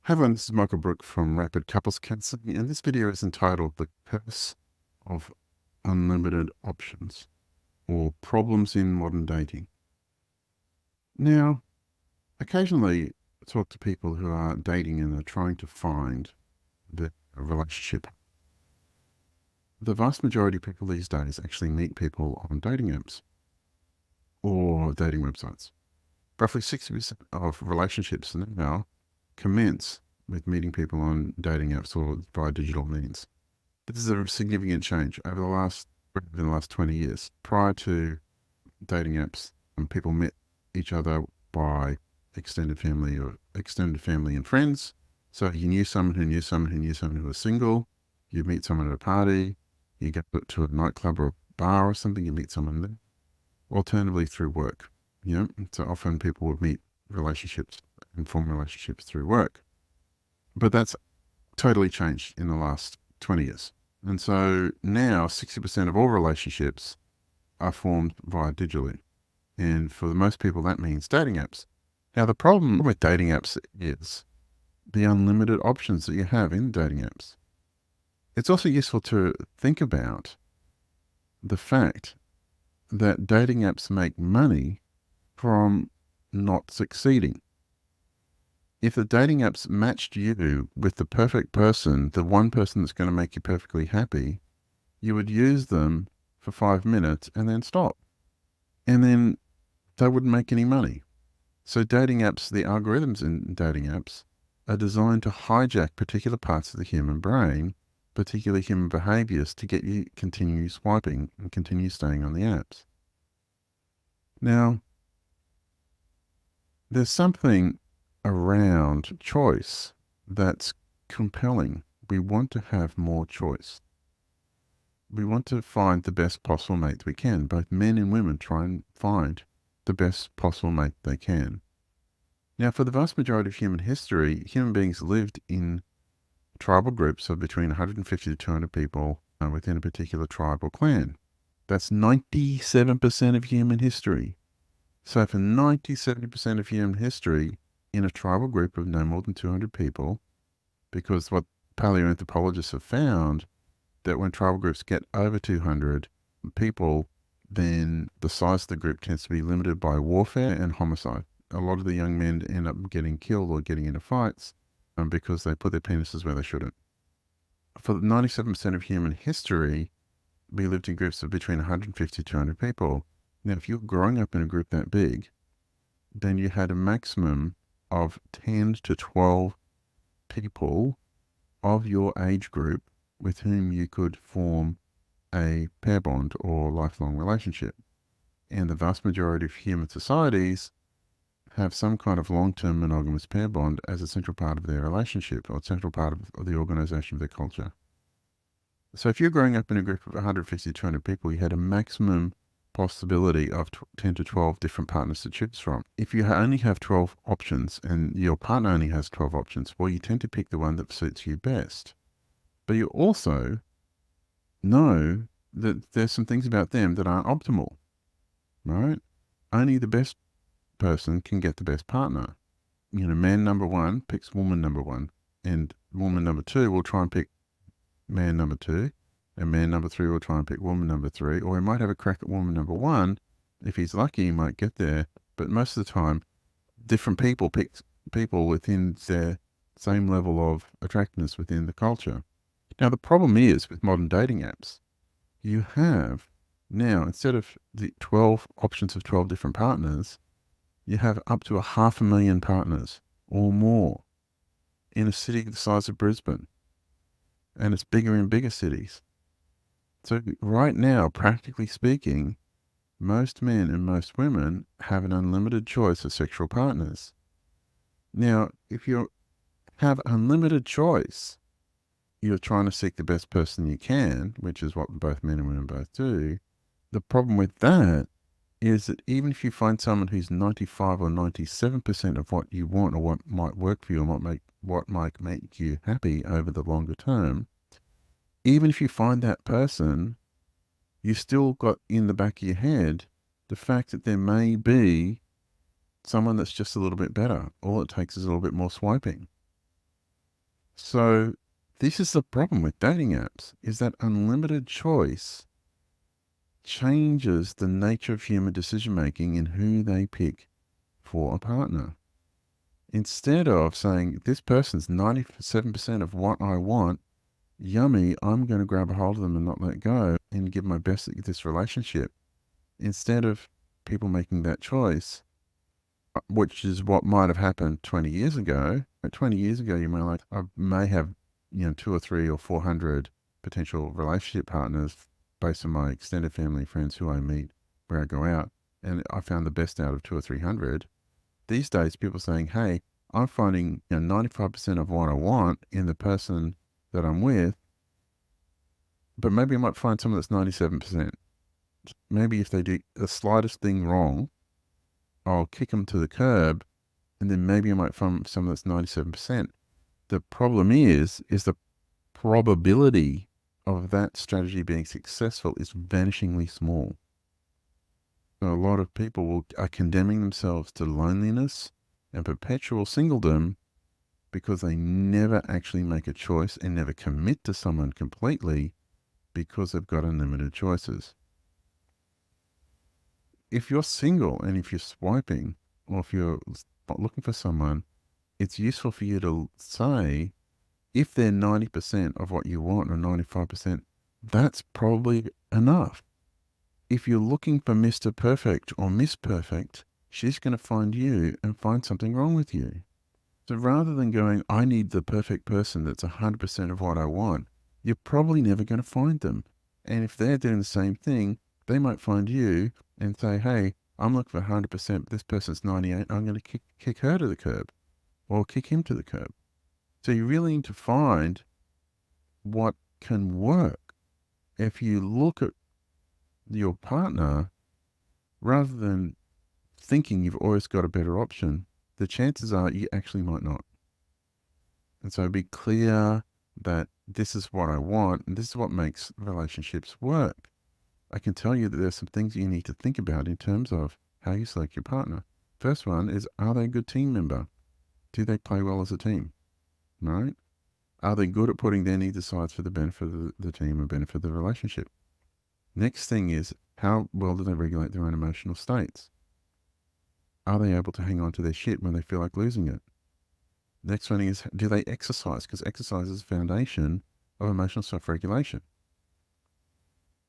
Hi everyone, this is Michael Brook from Rapid Couples Counseling, and this video is entitled The Curse of Unlimited Options, or Problems in Modern Dating. Now, occasionally I talk to people who are dating and are trying to find a relationship. The vast majority of people these days actually meet people on dating apps or dating websites. Roughly 60% of relationships now commence with meeting people on dating apps or via digital means. This is a significant change over the last 20 years. Prior to dating apps, people met each other by extended family and friends. So you knew someone who knew someone who knew someone who was single. You meet someone at a party. You go to a nightclub or a bar or something. You meet someone there. Alternatively, through work. So often people would meet relationships and form relationships through work. But that's totally changed in the last 20 years. And so now 60% of all relationships are formed via digitally. And for most people, that means dating apps. Now, the problem with dating apps is the unlimited options that you have in dating apps. It's also useful to think about the fact that dating apps make money from not succeeding. If the dating apps matched you with the perfect person, the one person that's going to make you perfectly happy, you would use them for 5 minutes and then stop. And then they wouldn't make any money. So dating apps, the algorithms in dating apps, are designed to hijack particular parts of the human brain, particularly human behaviors, to get you continue swiping and continue staying on the apps. Now, there's something around choice that's compelling. We want to have more choice. We want to find the best possible mate we can. Both men and women try and find the best possible mate they can. Now, for the vast majority of human history, human beings lived in tribal groups of between 150 to 200 people within a particular tribe or clan. That's 97% of human history. So for 70% of human history, in a tribal group of no more than 200 people, because what paleoanthropologists have found, that when tribal groups get over 200 people, then the size of the group tends to be limited by warfare and homicide. A lot of the young men end up getting killed or getting into fights because they put their penises where they shouldn't. For 97% of human history, we lived in groups of between 150 to 200 people. Now, if you're growing up in a group that big, then you had a maximum of 10 to 12 people of your age group with whom you could form a pair bond or lifelong relationship. And the vast majority of human societies have some kind of long-term monogamous pair bond as a central part of their relationship or a central part of the organization of their culture. So if you're growing up in a group of 150 to 200 people, you had a maximum possibility of 10 to 12 different partners to choose from. If you only have 12 options and your partner only has 12 options, well, you tend to pick the one that suits you best. But you also know that there's some things about them that aren't optimal, right? Only the best person can get the best partner. Man number one picks woman number one, and woman number two will try and pick man number two, and man number three will try and pick woman number three, or he might have a crack at woman number one. If he's lucky, he might get there, but most of the time, different people pick people within their same level of attractiveness within the culture. Now, the problem is with modern dating apps, you have now, instead of the 12 options of 12 different partners, you have up to 500,000 partners or more in a city the size of Brisbane. And it's bigger in bigger cities. So right now, practically speaking, most men and most women have an unlimited choice of sexual partners. Now, if you have unlimited choice, you're trying to seek the best person you can, which is what both men and women both do. The problem with that is that even if you find someone who's 95 or 97% of what you want or what might work for you and what might make you happy over the longer term, even if you find that person, you still got in the back of your head the fact that there may be someone that's just a little bit better. All it takes is a little bit more swiping. So this is the problem with dating apps, is that unlimited choice changes the nature of human decision making in who they pick for a partner. Instead of saying, this person's 97% of what I want, yummy, I'm going to grab a hold of them and not let go and give my best at this relationship. Instead of people making that choice, which is what might have happened 20 years ago. 20 years ago, you I may have, 2 or 3 or 400 potential relationship partners based on my extended family friends who I meet where I go out. And I found the best out of 2 or 300. These days, people are saying, hey, I'm finding 95% of what I want in the person that I'm with, but maybe I might find someone that's 97%. Maybe if they do the slightest thing wrong, I'll kick them to the curb, and then maybe I might find someone that's 97%. The problem is the probability of that strategy being successful is vanishingly small. So a lot of people are condemning themselves to loneliness and perpetual singledom because they never actually make a choice and never commit to someone completely because they've got unlimited choices. If you're single and if you're swiping or if you're looking for someone, it's useful for you to say, if they're 90% of what you want or 95%, that's probably enough. If you're looking for Mr. Perfect or Miss Perfect, she's going to find you and find something wrong with you. So rather than going, I need the perfect person that's 100% of what I want, you're probably never going to find them. And if they're doing the same thing, they might find you and say, hey, I'm looking for 100%, but this person's 98, I'm going to kick her to the curb or kick him to the curb. So you really need to find what can work. If you look at your partner, rather than thinking you've always got a better option, the chances are you actually might not. And so be clear that this is what I want and this is what makes relationships work. I can tell you that there's some things you need to think about in terms of how you select your partner. First one is, are they a good team member? Do they play well as a team? Right? Are they good at putting their needs aside for the benefit of the team and benefit of the relationship? Next thing is, how well do they regulate their own emotional states? Are they able to hang on to their shit when they feel like losing it? Next one is, do they exercise? Because exercise is the foundation of emotional self-regulation.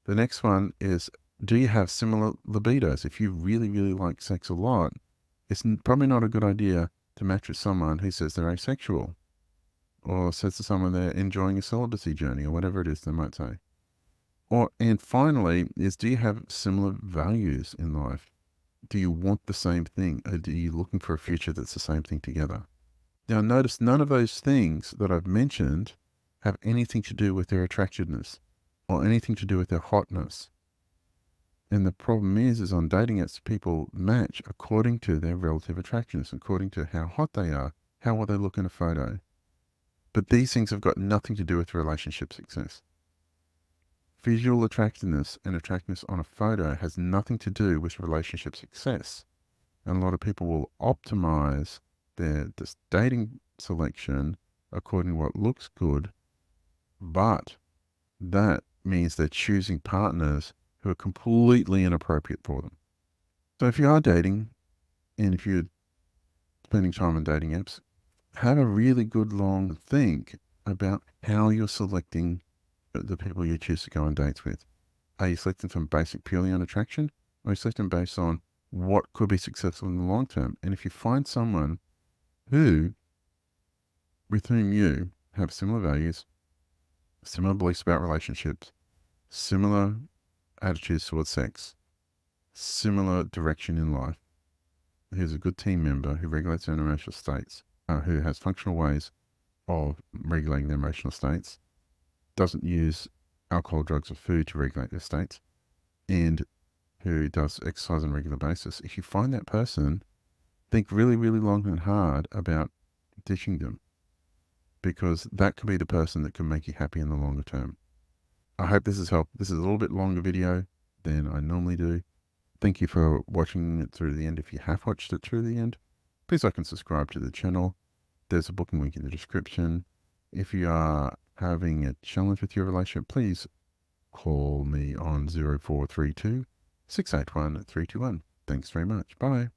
The next one is, do you have similar libidos? If you really, really like sex a lot, it's probably not a good idea to match with someone who says they're asexual or says to someone they're enjoying a celibacy journey or whatever it is they might say. And finally is, do you have similar values in life? Do you want the same thing? Or are you looking for a future that's the same thing together? Now, notice none of those things that I've mentioned have anything to do with their attractiveness or anything to do with their hotness. And the problem is on dating apps, people match according to their relative attractiveness, according to how hot they are, how well they look in a photo. But these things have got nothing to do with relationship success. Visual attractiveness and attractiveness on a photo has nothing to do with relationship success. And a lot of people will optimize their dating selection according to what looks good, but that means they're choosing partners who are completely inappropriate for them. So if you are dating and if you're spending time on dating apps, have a really good long think about how you're selecting the people you choose to go on dates with. Are you selecting from basic purely on attraction, or are you selecting based on what could be successful in the long term? And if you find someone with whom you have similar values, similar beliefs about relationships, similar attitudes towards sex, similar direction in life, who's a good team member, who regulates their emotional states, who has functional ways of regulating their emotional states, doesn't use alcohol, drugs, or food to regulate their states, and who does exercise on a regular basis. If you find that person, think really, really long and hard about ditching them, because that could be the person that can make you happy in the longer term. I hope this has helped. This is a little bit longer video than I normally do. Thank you for watching it through the end. If you have watched it through the end, please like and subscribe to the channel. There's a booking link in the description. If you are having a challenge with your relationship, please call me on 0432 681 321. Thanks very much. Bye.